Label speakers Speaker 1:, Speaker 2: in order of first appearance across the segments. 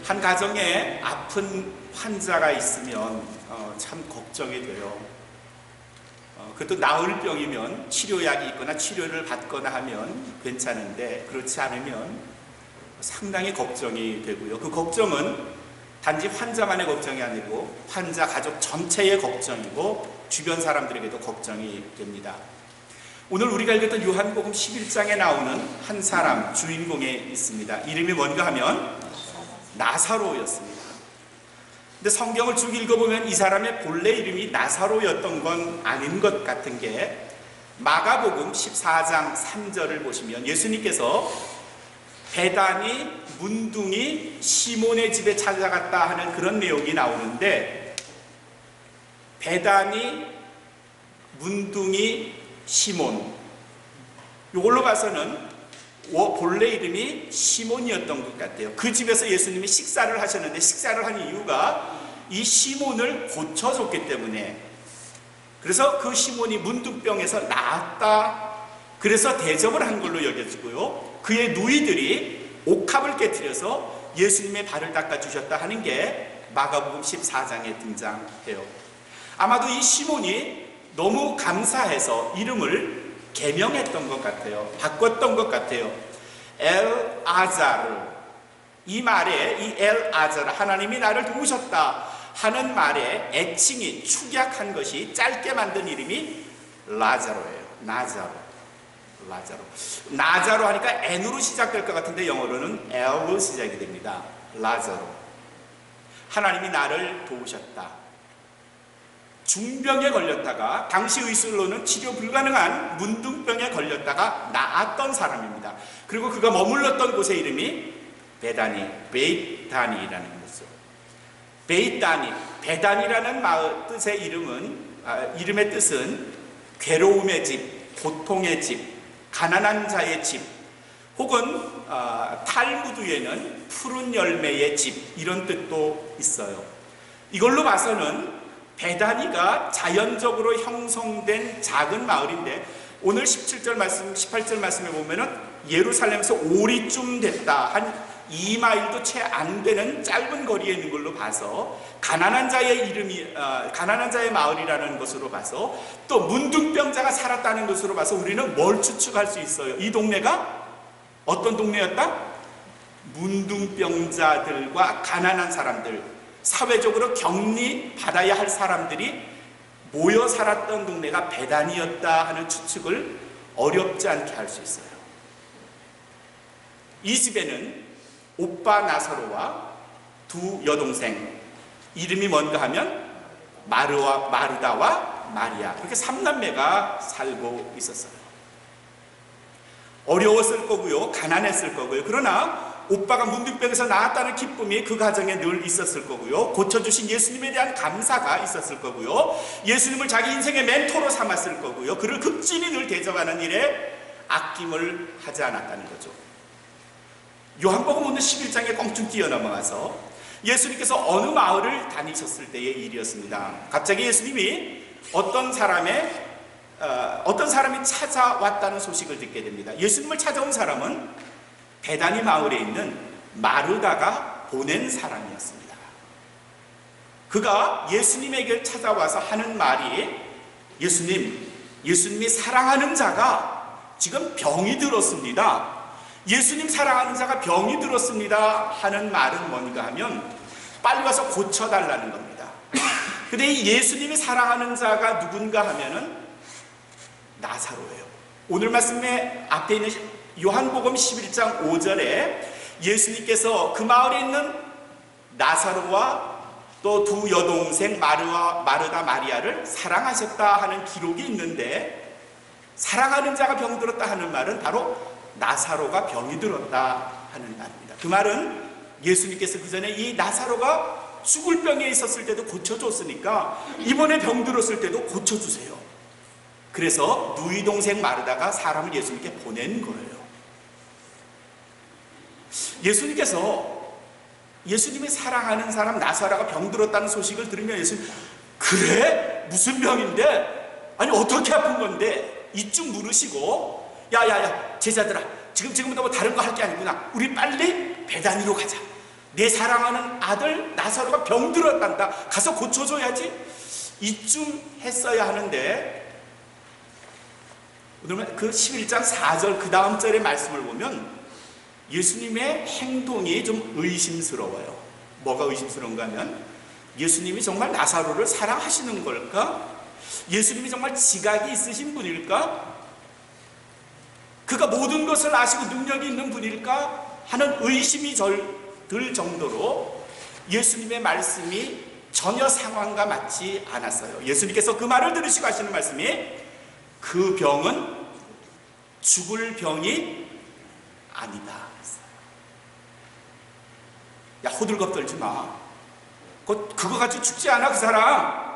Speaker 1: 한 가정에 아픈 환자가 있으면 참 걱정이 돼요. 그것도 나을 병이면 치료약이 있거나 치료를 받거나 하면 괜찮은데 그렇지 않으면 상당히 걱정이 되고요. 그 걱정은 단지 환자만의 걱정이 아니고 환자 가족 전체의 걱정이고 주변 사람들에게도 걱정이 됩니다. 오늘 우리가 읽었던 요한복음 11장에 나오는 한 사람 주인공에 있습니다. 이름이 뭔가 하면 나사로였습니다. 근데 성경을 쭉 읽어보면 이 사람의 본래 이름이 나사로였던 건 아닌 것 같은 게 마가복음 14장 3절을 보시면 예수님께서 베다니 문둥이 시몬의 집에 찾아갔다 하는 그런 내용이 나오는데 베다니 문둥이 시몬 이걸로 봐서는 본래 이름이 시몬이었던 것 같아요. 그 집에서 예수님이 식사를 하셨는데 식사를 한 이유가 이 시몬을 고쳐줬기 때문에 그래서 그 시몬이 문둥병에서 나았다 그래서 대접을 한 걸로 여겨지고요. 그의 누이들이 옥합을 깨트려서 예수님의 발을 닦아주셨다 하는 게 마가복음 14장에 등장해요. 아마도 이 시몬이 너무 감사해서 이름을 개명했던 것 같아요. 바꿨던 것 같아요. 엘 아자르. 이 말에 이 엘 아자르 하나님이 나를 도우셨다 하는 말에 애칭이 축약한 것이 짧게 만든 이름이 라자로예요. 나자로 하니까 N으로 시작될 것 같은데 영어로는 L로 시작이 됩니다. 라자로. 하나님이 나를 도우셨다. 중병에 걸렸다가 당시 의술로는 치료 불가능한 문둥병에 걸렸다가 나았던 사람입니다. 그리고 그가 머물렀던 곳의 이름이 베다니라는 거죠. 베다니라는 뜻의 이름의 뜻은 괴로움의 집, 고통의 집, 가난한 자의 집, 혹은 탈무드에는 푸른 열매의 집 이런 뜻도 있어요. 이걸로 봐서는 베다니가 자연적으로 형성된 작은 마을인데 오늘 17절 말씀, 18절 말씀에 보면은 예루살렘에서 오리쯤 됐다 한 2마일도 채 안 되는 짧은 거리에 있는 걸로 봐서 가난한 자의 마을이라는 것으로 봐서 또 문둥병자가 살았다는 것으로 봐서 우리는 뭘 추측할 수 있어요? 이 동네가 어떤 동네였다? 문둥병자들과 가난한 사람들, 사회적으로 격리받아야 할 사람들이 모여 살았던 동네가 베단이었다 하는 추측을 어렵지 않게 할 수 있어요. 이 집에는 오빠 나사로와 두 여동생, 이름이 뭔가 하면 마르다와 마리아, 그렇게 3남매가 살고 있었어요. 어려웠을 거고요, 가난했을 거고요. 그러나 오빠가 문둥병에서 나았다는 기쁨이 그 가정에 늘 있었을 거고요. 고쳐주신 예수님에 대한 감사가 있었을 거고요. 예수님을 자기 인생의 멘토로 삼았을 거고요. 그를 극진히 늘 대접하는 일에 아낌을 하지 않았다는 거죠. 요한복음 오늘 11장에 껑충 뛰어넘어가서 예수님께서 어느 마을을 다니셨을 때의 일이었습니다. 갑자기 예수님이 어떤 사람이 찾아왔다는 소식을 듣게 됩니다. 예수님을 찾아온 사람은 베다니 마을에 있는 마르다가 보낸 사람이었습니다. 그가 예수님에게 찾아와서 하는 말이 예수님이 사랑하는 자가 지금 병이 들었습니다. 예수님 사랑하는 자가 병이 들었습니다 하는 말은 뭔가 하면 빨리 와서 고쳐달라는 겁니다. 근데 이 예수님이 사랑하는 자가 누군가 하면은 나사로예요. 오늘 말씀에 앞에 있는 요한복음 11장 5절에 예수님께서 그 마을에 있는 나사로와 또 두 여동생 마르다 마리아를 사랑하셨다 하는 기록이 있는데 사랑하는 자가 병들었다 하는 말은 바로 나사로가 병이 들었다 하는 말입니다. 그 말은 예수님께서 그 전에 이 나사로가 죽을 병에 있었을 때도 고쳐줬으니까 이번에 병들었을 때도 고쳐주세요. 그래서 누이 동생 마르다가 사람을 예수님께 보낸 거예요. 예수님이 사랑하는 사람 나사로가 병들었다는 소식을 들으면 예수님, 그래? 무슨 병인데? 아니 어떻게 아픈 건데? 이쯤 물으시고, 야야야 제자들아, 지금부터 뭐 다른 거 할 게 아니구나. 우리 빨리 베다니로 가자. 내 사랑하는 아들 나사로가 병들었단다. 가서 고쳐줘야지. 이쯤 했어야 하는데, 그러면 그 11장 4절 그 다음 절의 말씀을 보면 예수님의 행동이 좀 의심스러워요. 뭐가 의심스러운가 하면, 예수님이 정말 나사로를 사랑하시는 걸까? 예수님이 정말 지각이 있으신 분일까? 그가 모든 것을 아시고 능력이 있는 분일까? 하는 의심이 들 정도로 예수님의 말씀이 전혀 상황과 맞지 않았어요. 예수님께서 그 말을 들으시고 하시는 말씀이, 그 병은 죽을 병이 아니다. 야, 호들갑 떨지 마. 그거 가지고 죽지 않아, 그 사람.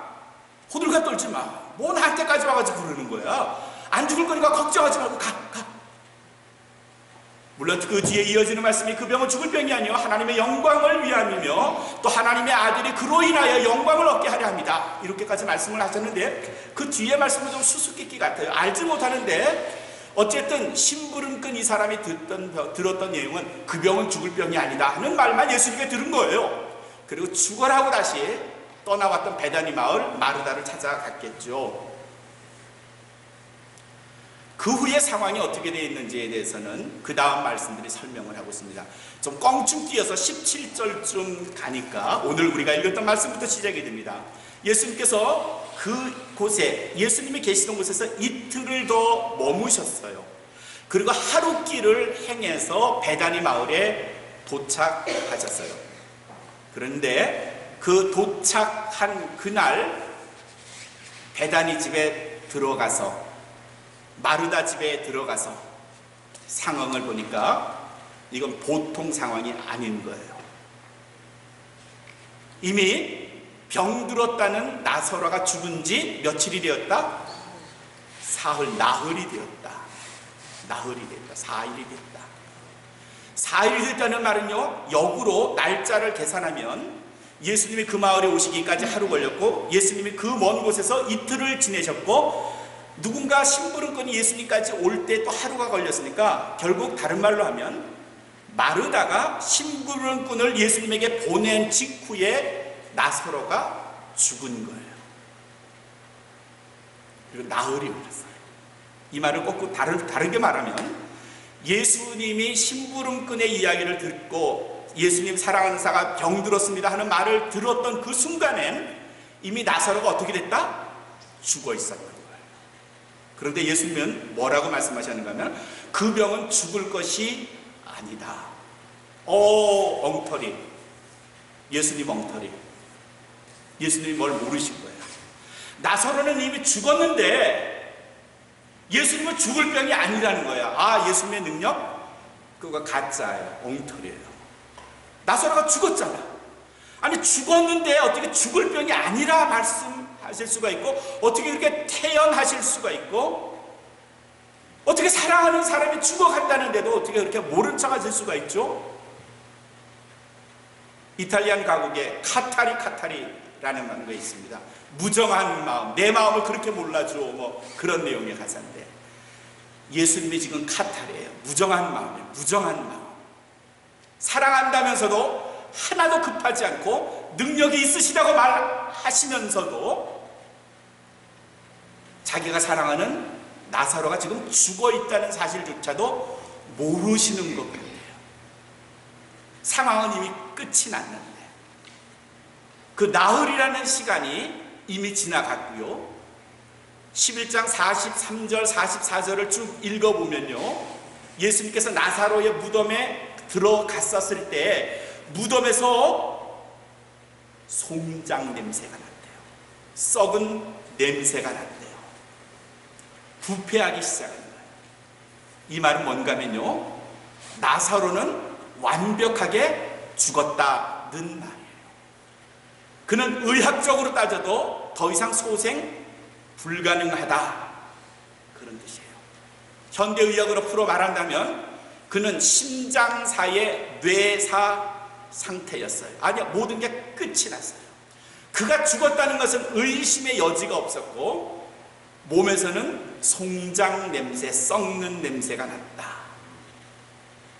Speaker 1: 호들갑 떨지 마. 뭐 나한테까지 와가지고 그러는 거야. 안 죽을 거니까 걱정하지 말고 가. 물론 그 뒤에 이어지는 말씀이, 그 병은 죽을 병이 아니요 하나님의 영광을 위함이며 또 하나님의 아들이 그로 인하여 영광을 얻게 하려 합니다. 이렇게까지 말씀을 하셨는데, 그 뒤에 말씀은 좀 수수께끼 같아요. 알지 못하는데 어쨌든 심부름꾼 이 사람이 들었던 내용은 그 병은 죽을 병이 아니다 하는 말만 예수님께 들은 거예요. 그리고 죽어라고 다시 떠나왔던 베다니 마을 마르다를 찾아갔겠죠. 그 후에 상황이 어떻게 되어 있는지에 대해서는 그 다음 말씀들이 설명을 하고 있습니다. 좀 껑충 뛰어서 17절쯤 가니까 오늘 우리가 읽었던 말씀부터 시작이 됩니다. 예수님께서 그곳에, 예수님이 계시던 곳에서 이틀을 더 머무셨어요. 그리고 하루 길을 행해서 베다니 마을에 도착하셨어요. 그런데 그 도착한 그날 베다니 집에 들어가서, 마르다 집에 들어가서 상황을 보니까 이건 보통 상황이 아닌 거예요. 이미 병들었다는 나사로가 죽은 지 며칠이 되었다? 나흘이 되었다. 나흘이 됐다. 4일이 됐다. 4일이 됐다는 말은요, 역으로 날짜를 계산하면 예수님이 그 마을에 오시기까지 하루 걸렸고, 예수님이 그 먼 곳에서 이틀을 지내셨고, 누군가 심부름꾼이 예수님까지 올 때 또 하루가 걸렸으니까, 결국 다른 말로 하면 마르다가 심부름꾼을 예수님에게 보낸 직후에 나사로가 죽은 거예요. 그리고 나흘이 흘렀어요. 이 말을 꼭 다르게 말하면, 예수님이 심부름꾼의 이야기를 듣고 예수님 사랑하는 자가 병들었습니다 하는 말을 들었던 그 순간엔 이미 나사로가 어떻게 됐다? 죽어 있었던 거예요. 그런데 예수님은 뭐라고 말씀하셨는가 하면, 그 병은 죽을 것이 아니다. 엉터리. 예수님 엉터리. 예수님이 뭘 모르신 거예요. 나사로는 이미 죽었는데 예수님은 죽을 병이 아니라는 거야. 아, 예수님의 능력? 그거 가짜예요. 엉터리예요. 나사로가 죽었잖아. 아니, 죽었는데 어떻게 죽을 병이 아니라 말씀하실 수가 있고, 어떻게 그렇게 태연하실 수가 있고, 어떻게 사랑하는 사람이 죽어간다는데도 어떻게 그렇게 모른 척 하실 수가 있죠? 이탈리안 가곡에 카타리라는 게 있습니다. 무정한 마음, 내 마음을 그렇게 몰라줘, 뭐 그런 내용의 가사인데, 예수님이 지금 카타리예요. 무정한 마음이에요. 무정한 마음. 사랑한다면서도 하나도 급하지 않고 능력이 있으시다고 말하시면서도 자기가 사랑하는 나사로가 지금 죽어 있다는 사실조차도 모르시는 것 같아요. 상황은 이미 끝이 났는데, 그 나흘이라는 시간이 이미 지나갔고요. 11장 43절 44절을 쭉 읽어보면요, 예수님께서 나사로의 무덤에 들어갔었을 때 무덤에서 송장 냄새가 났대요. 썩은 냄새가 났대요. 부패하기 시작한 거예요. 이 말은 뭔가 하면요, 나사로는 완벽하게 죽었다는 말이에요. 그는 의학적으로 따져도 더 이상 소생 불가능하다, 그런 뜻이에요. 현대의학으로 풀어 말한다면 그는 심장사의 뇌사 상태였어요. 아니, 모든 게 끝이 났어요. 그가 죽었다는 것은 의심의 여지가 없었고, 몸에서는 송장 냄새, 썩는 냄새가 났다.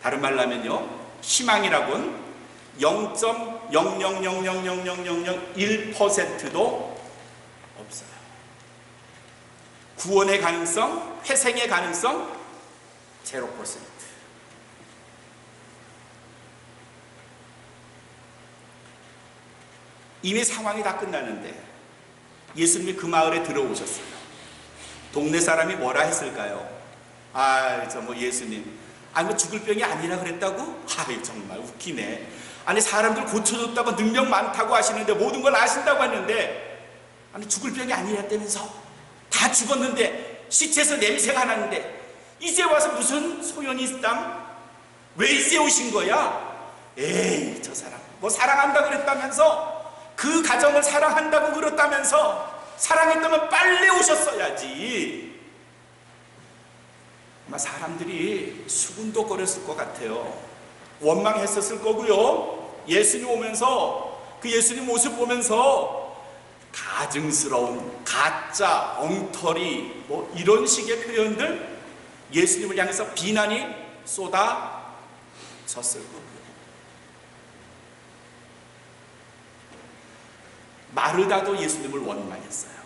Speaker 1: 다른 말로 하면요, 희망이라고는 0.0000001%도 없어요. 구원의 가능성, 회생의 가능성 0%. 이미 상황이 다 끝났는데 예수님이 그 마을에 들어오셨어요. 동네 사람이 뭐라 했을까요? 예수님, 뭐 죽을 병이 아니라 그랬다고? 정말 웃기네. 아니, 사람들 고쳐줬다고 능력 많다고 하시는데, 모든 걸 아신다고 했는데, 죽을 병이 아니랬다면서? 다 죽었는데, 시체에서 냄새가 나는데, 이제 와서 무슨 소연이 있담? 왜 이제 오신 거야? 에이, 저 사람 뭐 사랑한다 그랬다면서? 그 가정을 사랑한다고 그랬다면서? 사랑했다면 빨리 오셨어야지. 아마 사람들이 수군도거렸을 것 같아요. 원망했었을 거고요. 예수님 오면서, 그 예수님 모습 보면서 가증스러운, 가짜, 엉터리, 뭐 이런 식의 표현들, 예수님을 향해서 비난이 쏟아졌을 거고요. 마르다도 예수님을 원망했어요.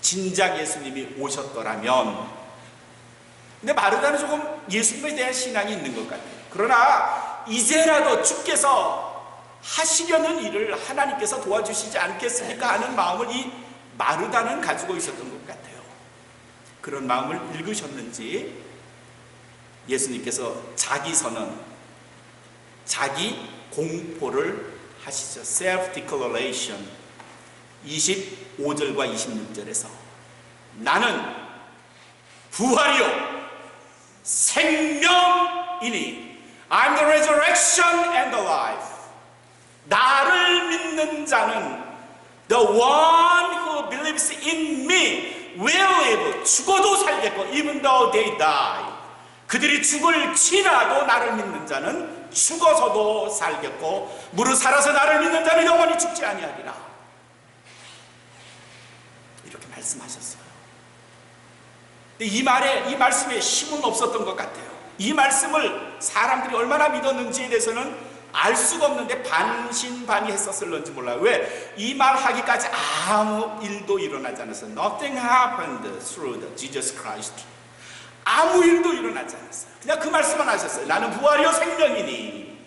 Speaker 1: 진작 예수님이 오셨더라면. 근데 마르다는 조금 예수님에 대한 신앙이 있는 것 같아요. 그러나 이제라도 주께서 하시려는 일을 하나님께서 도와주시지 않겠습니까 하는 마음을 이 마르다는 가지고 있었던 것 같아요. 그런 마음을 읽으셨는지 예수님께서 자기 선언, 자기 공포를 하시죠. self-declaration 25절과 26절에서 나는 부활이요 생명이니 I'm the resurrection and the life. 나를 믿는 자는 the one who believes in me will live. 죽어도 살겠고 even though they die. 그들이 죽을지라도 나를 믿는 자는 죽어서도 살겠고 무릇 살아서 나를 믿는 자는 영원히 죽지 아니하리라. 이렇게 말씀하셨어요. 근데 이 말씀에 힘은 없었던 것 같아요. 이 말씀을 사람들이 얼마나 믿었는지에 대해서는 알 수가 없는데 반신반의했었을런지 몰라요. 왜? 이 말 하기까지 아무 일도 일어나지 않았어요. Nothing happened through the Jesus Christ. 아무 일도 일어나지 않았어요. 그냥 그 말씀만 하셨어요. 나는 부활이요 생명이니.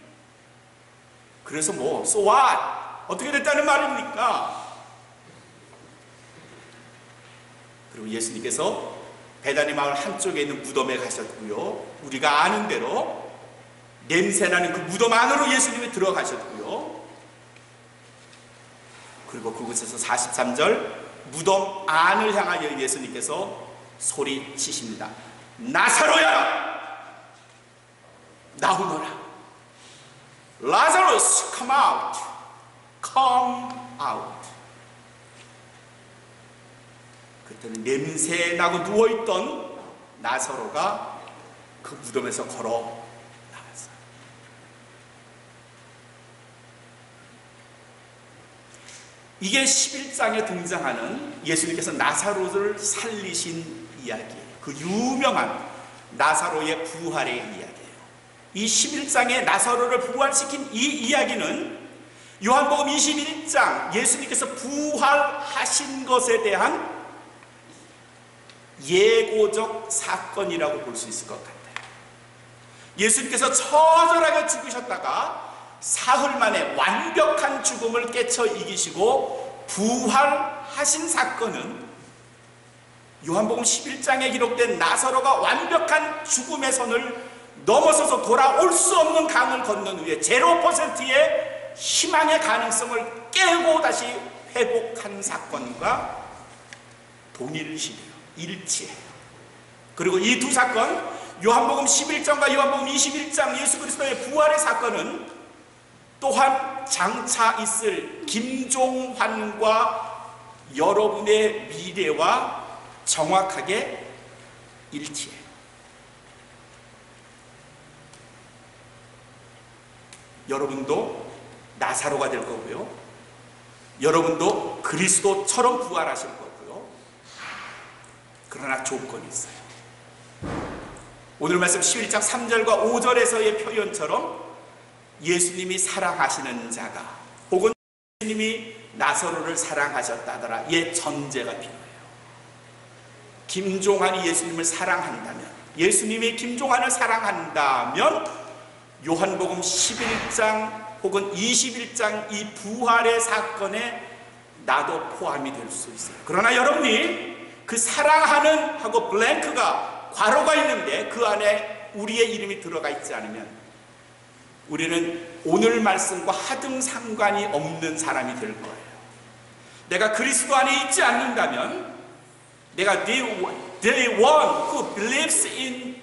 Speaker 1: 그래서 뭐 so what? 어떻게 됐다는 말입니까? 그리고 예수님께서 베다니 마을 한쪽에 있는 무덤에 가셨고요. 우리가 아는 대로 냄새나는 그 무덤 안으로 예수님이 들어가셨고요. 그리고 그곳에서 43절 무덤 안을 향하여 예수님께서 소리치십니다. 나사로야 나오너라. Lazarus come out. Come out. 그때는 냄새나고 누워있던 나사로가 그 무덤에서 걸어 나왔어요. 이게 11장에 등장하는 예수님께서 나사로를 살리신 이야기예요. 그 유명한 나사로의 부활의 이야기예요. 이 11장에 나사로를 부활시킨 이 이야기는 요한복음 21장 예수님께서 부활하신 것에 대한 예고적 사건이라고 볼 수 있을 것 같아요. 예수님께서 처절하게 죽으셨다가 사흘 만에 완벽한 죽음을 깨쳐 이기시고 부활하신 사건은 요한복음 11장에 기록된 나사로가 완벽한 죽음의 선을 넘어서서 돌아올 수 없는 강을 건넌 후에 0%의 희망의 가능성을 깨고 다시 회복한 사건과 동일시해요. 일치해요. 그리고 이 두 사건, 요한복음 11장과 요한복음 21장 예수 그리스도의 부활의 사건은 또한 장차 있을 김종환과 여러분의 미래와 정확하게 일치해요. 여러분도 나사로가 될 거고요. 여러분도 그리스도처럼 부활하실 거고요. 그러나 조건이 있어요. 오늘 말씀 11장 3절과 5절에서의 표현처럼 예수님이 사랑하시는 자가 혹은 예수님이 나사로를 사랑하셨다더라 옛 전제가 필요해요. 김종환이 예수님을 사랑한다면, 예수님이 김종환을 사랑한다면 요한복음 11장 혹은 21장 이 부활의 사건에 나도 포함이 될 수 있어요. 그러나 여러분이 그 사랑하는 하고 블랭크가 괄호가 있는데 그 안에 우리의 이름이 들어가 있지 않으면 우리는 오늘 말씀과 하등 상관이 없는 사람이 될 거예요. 내가 그리스도 안에 있지 않는다면, 내가 the one who believes in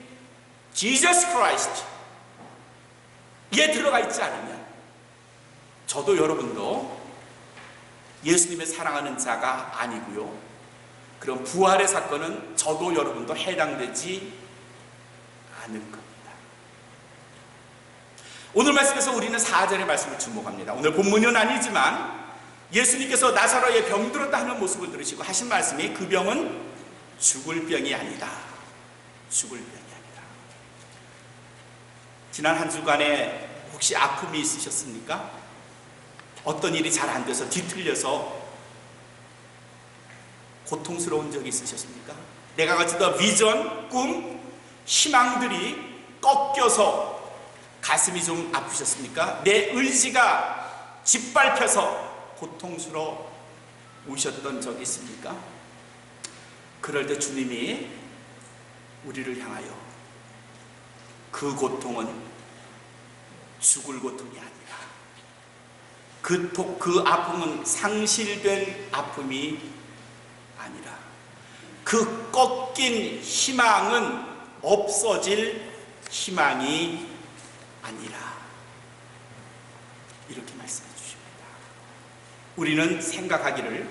Speaker 1: Jesus Christ 에 들어가 있지 않으면 저도 여러분도 예수님의 사랑하는 자가 아니고요, 그럼 부활의 사건은 저도 여러분도 해당되지 않을 겁니다. 오늘 말씀에서 우리는 4절의 말씀을 주목합니다. 오늘 본문은 아니지만 예수님께서 나사로의 병들었다 하는 모습을 들으시고 하신 말씀이 그 병은 죽을 병이 아니다. 죽을 병이 아니다. 지난 한 주간에 혹시 아픔이 있으셨습니까? 어떤 일이 잘 안 돼서 뒤틀려서 고통스러운 적이 있으셨습니까? 내가 가지던 비전, 꿈, 희망들이 꺾여서 가슴이 좀 아프셨습니까? 내 의지가 짓밟혀서 고통스러우셨던 적이 있습니까? 그럴 때 주님이 우리를 향하여 그 고통은 죽을 고통이 아니라 그 아픔은 상실된 아픔이 아니라 그 꺾인 희망은 없어질 희망이 아니라 이렇게 말씀해 주십니다. 우리는 생각하기를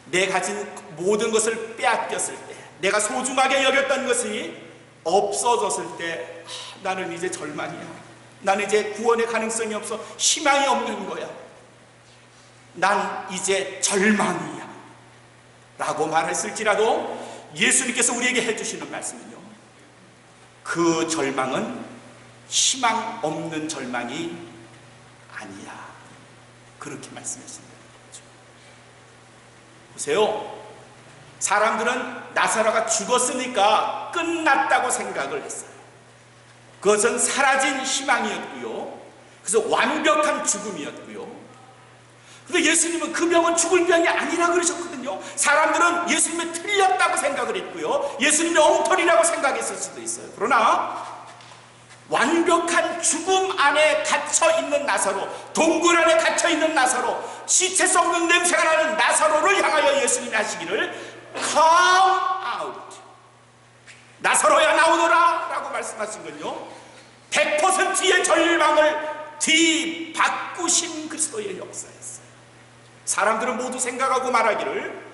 Speaker 1: 내 가진 모든 것을 빼앗겼을 때, 내가 소중하게 여겼던 것이 없어졌을 때 나는 이제 절망이야, 나는 이제 구원의 가능성이 없어, 희망이 없는 거야, 난 이제 절망이야 라고 말했을지라도 예수님께서 우리에게 해주시는 말씀은요, 그 절망은 희망 없는 절망이 아니야, 그렇게 말씀하신다는 거죠. 보세요, 사람들은 나사로가 죽었으니까 끝났다고 생각을 했어요. 그것은 사라진 희망이었고요, 그래서 완벽한 죽음이었고요. 근데 예수님은 그 병은 죽을 병이 아니라 그러셨거든요. 사람들은 예수님이 틀렸다고 생각을 했고요, 예수님이 엉터리라고 생각했을 수도 있어요. 그러나 완벽한 죽음 안에 갇혀있는 나사로, 동굴 안에 갇혀있는 나사로, 시체 썩는 냄새가 나는 나사로를 향하여 예수님이 하시기를 Come out, 나사로야 나오너라 라고 말씀하신 건요, 100%의 절망을 뒤바꾸신 그리스도의 역사였어요. 사람들은 모두 생각하고 말하기를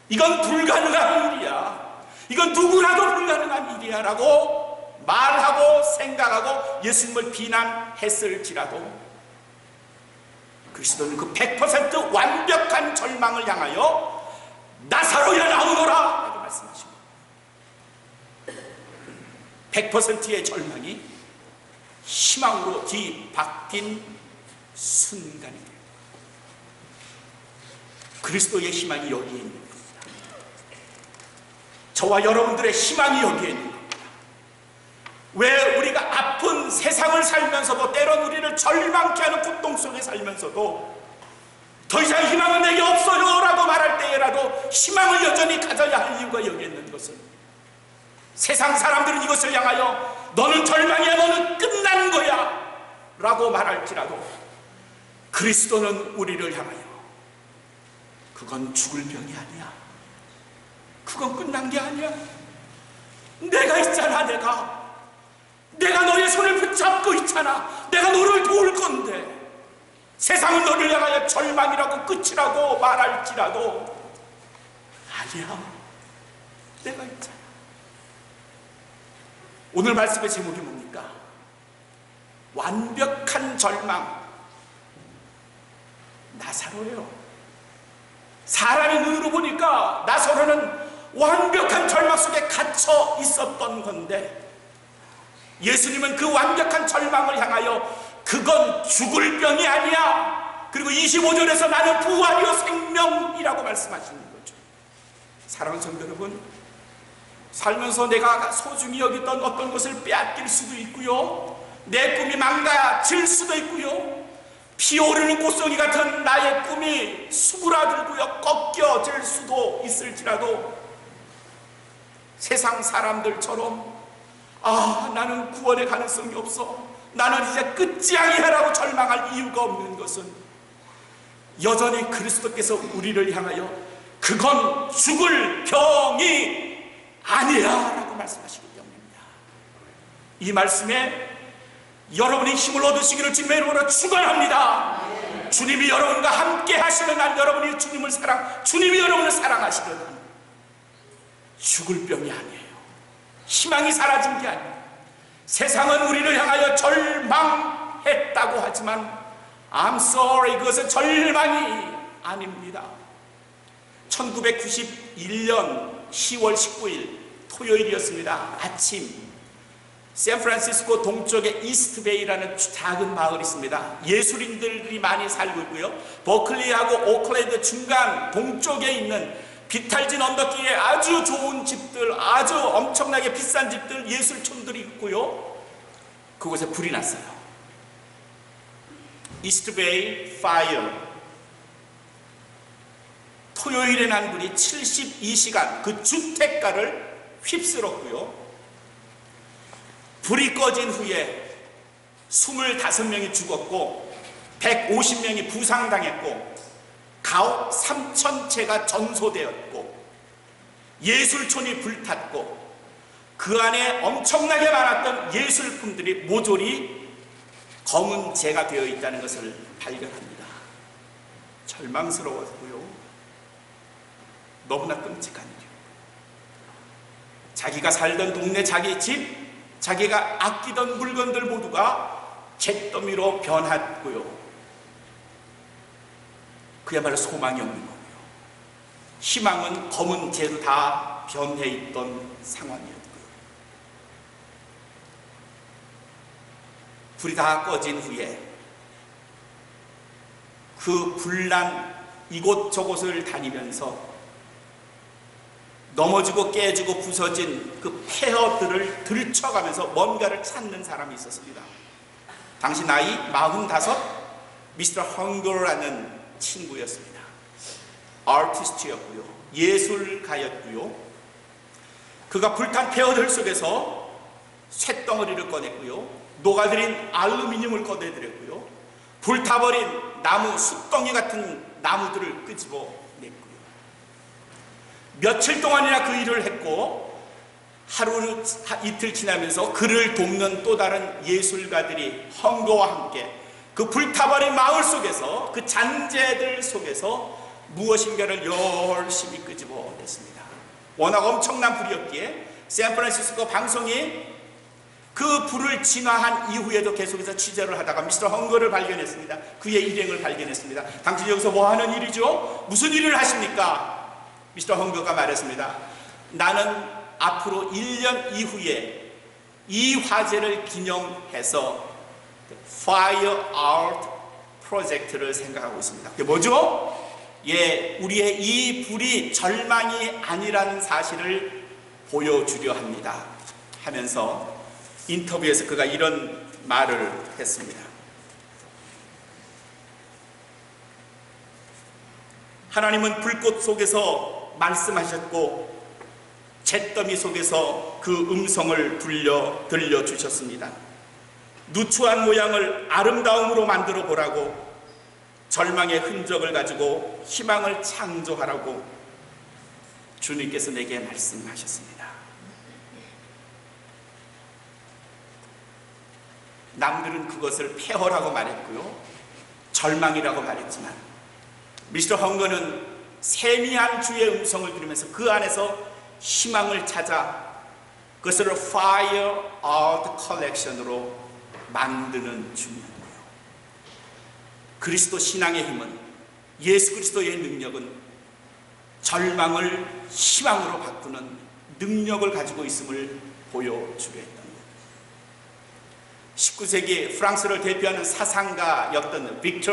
Speaker 1: 이건 불가능한 일이야, 이건 누구라도 불가능한 일이야 라고 말하고 생각하고 예수님을 비난했을지라도 그리스도는 그 100% 완벽한 절망을 향하여 나사로야 나오너라 라고 말씀하십니다. 100%의 절망이 희망으로 뒤바뀐 순간이 됩니다. 그리스도의 희망이 여기에 있는 겁니다. 저와 여러분들의 희망이 여기에 있는 겁니다. 왜 우리가 아픈 세상을 살면서도, 때론 우리를 절망케 하는 고통 속에 살면서도 더 이상 희망은 내게 없어요 라고 말할 때에라도 희망을 여전히 가져야 할 이유가 여기에 있는 것은, 세상 사람들은 이것을 향하여 너는 절망이야, 너는 끝난 거야 라고 말할지라도 그리스도는 우리를 향하여 그건 죽을 병이 아니야, 그건 끝난 게 아니야, 내가 있잖아, 내가 너의 손을 붙잡고 있잖아, 내가 너를 도울 건데, 세상은 너를 향하여 절망이라고 끝이라고 말할지라도 아니야, 내가 있잖아. 오늘 말씀의 제목이 뭡니까? 완벽한 절망. 나사로예요. 사람의 눈으로 보니까 나사로는 완벽한 절망 속에 갇혀 있었던 건데, 예수님은 그 완벽한 절망을 향하여 그건 죽을 병이 아니야. 그리고 25절에서 나는 부활이요 생명이라고 말씀하시는 거죠. 사랑하는 성도 여러분, 살면서 내가 소중히 여기던 어떤 것을 빼앗길 수도 있고요, 내 꿈이 망가질 수도 있고요, 피오르는 꽃송이 같은 나의 꿈이 수그라들고요 꺾여질 수도 있을지라도 세상 사람들처럼 나는 구원의 가능성이 없어, 나는 이제 끝장이야라고 절망할 이유가 없는 것은 여전히 그리스도께서 우리를 향하여 그건 죽을 병이 아니야 라고 말씀하시기 때문입니다. 이 말씀에 여러분이 힘을 얻으시기를 주님의 이름으로 축원합니다. 주님이 여러분과 함께 하시는 한 여러분이 주님이 여러분을 사랑하시거든 죽을 병이 아니에요. 희망이 사라진 게 아니에요. 세상은 우리를 향하여 절망했다고 하지만 I'm sorry, 그것은 절망이 아닙니다. 1991년 10월 19일 토요일이었습니다. 아침 샌프란시스코 동쪽에 이스트베이라는 작은 마을이 있습니다. 예술인들이 많이 살고 있고요, 버클리하고 오클랜드 중간 동쪽에 있는 비탈진 언덕길에 아주 좋은 집들, 아주 엄청나게 비싼 집들, 예술촌들이 있고요, 그곳에 불이 났어요. 이스트베이 파이어. 토요일에 난 불이 72시간 그 주택가를 휩쓸었고요, 불이 꺼진 후에 25명이 죽었고 150명이 부상당했고 가옥 3,000채가 전소되었고 예술촌이 불탔고 그 안에 엄청나게 많았던 예술품들이 모조리 검은 재가 되어 있다는 것을 발견합니다. 절망스러웠고요, 너무나 끔찍한 일. 자기가 살던 동네, 자기 집, 자기가 아끼던 물건들 모두가 잿더미로 변했고요, 그야말로 소망이 없는 거고요, 희망은 검은 재로 다 변해 있던 상황이었고요. 불이 다 꺼진 후에 그 불난 이곳저곳을 다니면서 넘어지고 깨지고 부서진 그 폐허들을 들춰가면서 뭔가를 찾는 사람이 있었습니다. 당시 나이 45, 미스터 헝거라는 친구였습니다. 아티스트였고요, 예술가였고요, 그가 불탄 폐허들 속에서 쇳덩어리를 꺼냈고요, 녹아들인 알루미늄을 꺼내드렸고요, 불타버린 나무, 숯덩이 같은 나무들을 끄집어냈고요. 며칠 동안이나 그 일을 했고 하루 이틀 지나면서 그를 돕는 또 다른 예술가들이 헝거와 함께 그 불타버린 마을 속에서, 그 잔재들 속에서 무엇인가를 열심히 끄집어냈습니다. 워낙 엄청난 불이었기에 샌프란시스코 방송이 그 불을 진화한 이후에도 계속해서 취재를 하다가 미스터 헝거를 발견했습니다. 그의 일행을 발견했습니다. 당신 여기서 뭐 하는 일이죠? 무슨 일을 하십니까? 미스터 헝거가 말했습니다. 나는 앞으로 1년 이후에 이 화제를 기념해서 Fire Art 프로젝트를 생각하고 있습니다. 그게 뭐죠? 우리의 이 불이 절망이 아니라는 사실을 보여주려 합니다 하면서 인터뷰에서 그가 이런 말을 했습니다. 하나님은 불꽃 속에서 말씀하셨고 잿더미 속에서 그 음성을 들려주셨습니다. 누추한 모양을 아름다움으로 만들어 보라고, 절망의 흔적을 가지고 희망을 창조하라고 주님께서 내게 말씀하셨습니다. 남들은 그것을 폐허라고 말했고요, 절망이라고 말했지만 미스터 헝거는 세미한 주의 음성을 들으면서 그 안에서 희망을 찾아 그것을 Fire Art Collection으로 만드는 중이었고요. 그리스도 신앙의 힘은, 예수 그리스도의 능력은 절망을 희망으로 바꾸는 능력을 가지고 있음을 보여주려 했던 거예요. 19세기 프랑스를 대표하는 사상가였던 빅터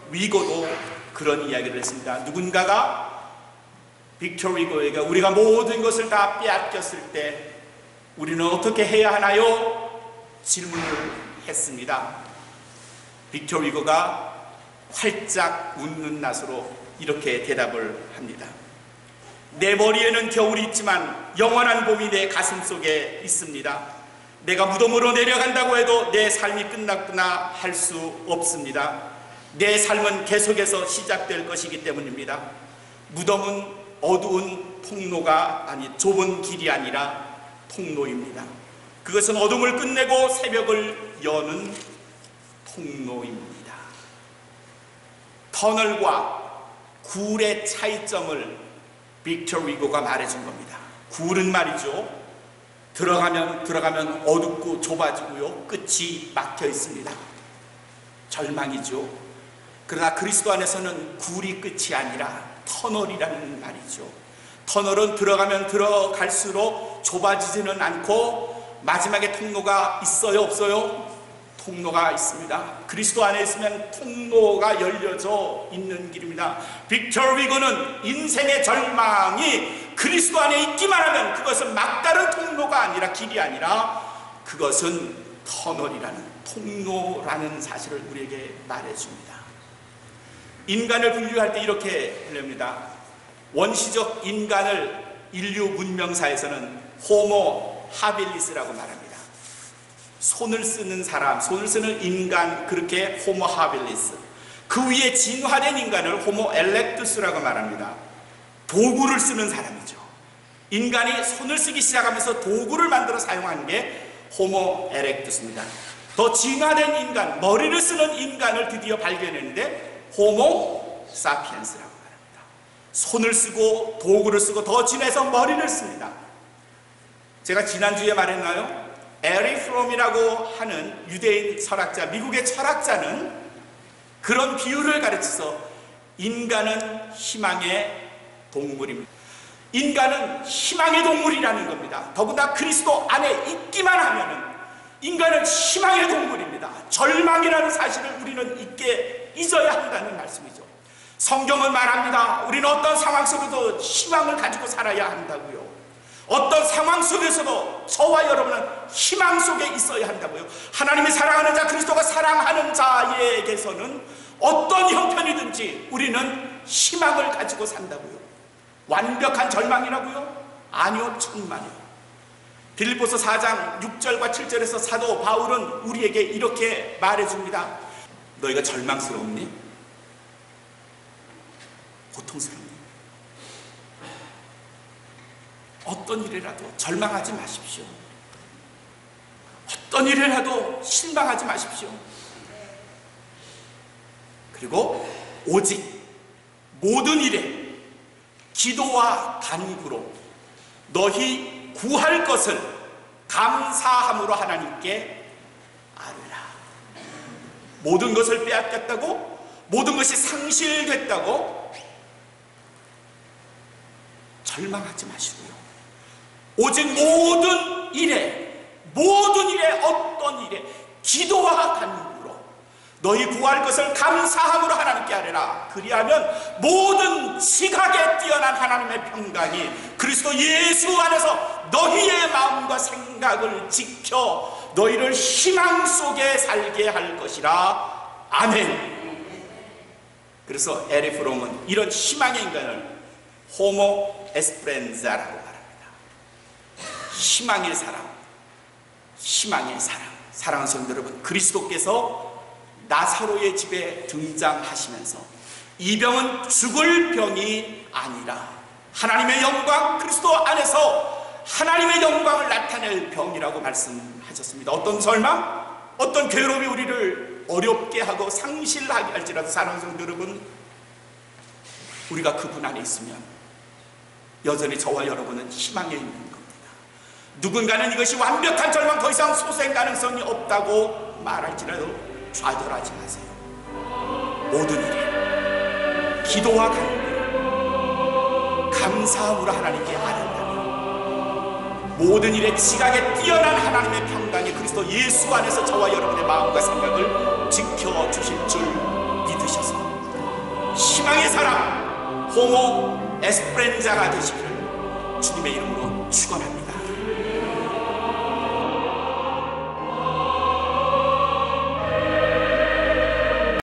Speaker 1: 위고도 그런 이야기를 했습니다. 누군가가 빅터 위고에게 우리가 모든 것을 다 빼앗겼을 때 우리는 어떻게 해야 하나요? 질문을 했습니다. 빅터 위고가 활짝 웃는 낯으로 이렇게 대답을 합니다. 내 머리에는 겨울이 있지만 영원한 봄이 내 가슴 속에 있습니다. 내가 무덤으로 내려간다고 해도 내 삶이 끝났구나 할 수 없습니다. 내 삶은 계속해서 시작될 것이기 때문입니다. 무덤은 어두운 통로가 좁은 길이 아니라 통로입니다. 그것은 어둠을 끝내고 새벽을 여는 통로입니다. 터널과 굴의 차이점을 빅터 위고가 말해준 겁니다. 굴은 말이죠, 들어가면 어둡고 좁아지고요, 끝이 막혀 있습니다. 절망이죠. 그러나 그리스도 안에서는 굴이 끝이 아니라 터널이라는 말이죠. 터널은 들어가면 들어갈수록 좁아지지는 않고 마지막에 통로가 있어요, 없어요? 통로가 있습니다. 그리스도 안에 있으면 통로가 열려져 있는 길입니다. 빅터 위고는 인생의 절망이 그리스도 안에 있기만 하면 그것은 막다른 통로가 아니라 길이 아니라 그것은 터널이라는 통로라는 사실을 우리에게 말해줍니다. 인간을 분류할 때 이렇게 합니다. 원시적 인간을 인류 문명사에서는 호모 하빌리스라고 말합니다. 손을 쓰는 사람, 손을 쓰는 인간, 그렇게 호모 하빌리스. 그 위에 진화된 인간을 호모 엘렉투스라고 말합니다. 도구를 쓰는 사람이죠. 인간이 손을 쓰기 시작하면서 도구를 만들어 사용하는 게 호모 에렉투스입니다. 더 진화된 인간, 머리를 쓰는 인간을 드디어 발견했는데 호모 사피엔스라고 말합니다. 손을 쓰고 도구를 쓰고 더 진해서 머리를 씁니다. 제가 지난주에 말했나요? 에리 프롬이라고 하는 유대인 철학자, 미국의 철학자는 그런 비유를 가르쳐서 인간은 희망의 동물입니다. 인간은 희망의 동물이라는 겁니다. 더구나 그리스도 안에 있기만 하면은 인간은 희망의 동물입니다. 절망이라는 사실을 우리는 잊어야 한다는 말씀이죠. 성경은 말합니다. 우리는 어떤 상황 속에도 희망을 가지고 살아야 한다고요. 어떤 상황 속에서도 저와 여러분은 희망 속에 있어야 한다고요. 하나님이 사랑하는 자, 그리스도가 사랑하는 자에게서는 어떤 형편이든지 우리는 희망을 가지고 산다고요. 완벽한 절망이라고요? 아니요, 천만이요. 빌립보서 4장 6절과 7절에서 사도 바울은 우리에게 이렇게 말해줍니다. 너희가 절망스럽니? 고통스럽니? 어떤 일이라도 절망하지 마십시오. 어떤 일이라도 실망하지 마십시오. 그리고 오직 모든 일에 기도와 간구로 너희 구할 것을 감사함으로 하나님께 아뢰라. 모든 것을 빼앗겼다고, 모든 것이 상실됐다고 절망하지 마시고요. 오직 모든 일에 어떤 일에 기도와 간구로 너희 구할 것을 감사함으로 하나님께 아뢰라. 그리하면 모든 지각에 뛰어난 하나님의 평강이 그리스도 예수 안에서 너희의 마음과 생각을 지켜 너희를 희망 속에 살게 할 것이라. 아멘. 그래서 에리 프롬은 이런 희망의 인간을 호모 에스프렌자라고 말합니다. 희망의 사람, 희망의 사람. 사랑하는 성도 여러분, 그리스도께서 나사로의 집에 등장하시면서 이 병은 죽을 병이 아니라 하나님의 영광, 그리스도 안에서 하나님의 영광을 나타낼 병이라고 말씀하셨습니다. 어떤 절망, 어떤 괴로움이 우리를 어렵게 하고 상실하게 할지라도 사랑하는 성도 여러분, 우리가 그분 안에 있으면 여전히 저와 여러분은 희망에 있는 겁니다. 누군가는 이것이 완벽한 절망, 더 이상 소생 가능성이 없다고 말할지라도 좌절하지 마세요. 모든 일에 기도와 간구, 감사함으로 하나님께 아뢰라. 모든 일에 지각에 뛰어난 하나님의 평강이 그리스도 예수 안에서 저와 여러분의 마음과 생각을 지켜주실 줄 믿으셔서 희망의 사람 호모 에스프렌자가 되시기를 주님의 이름으로 축원합니다.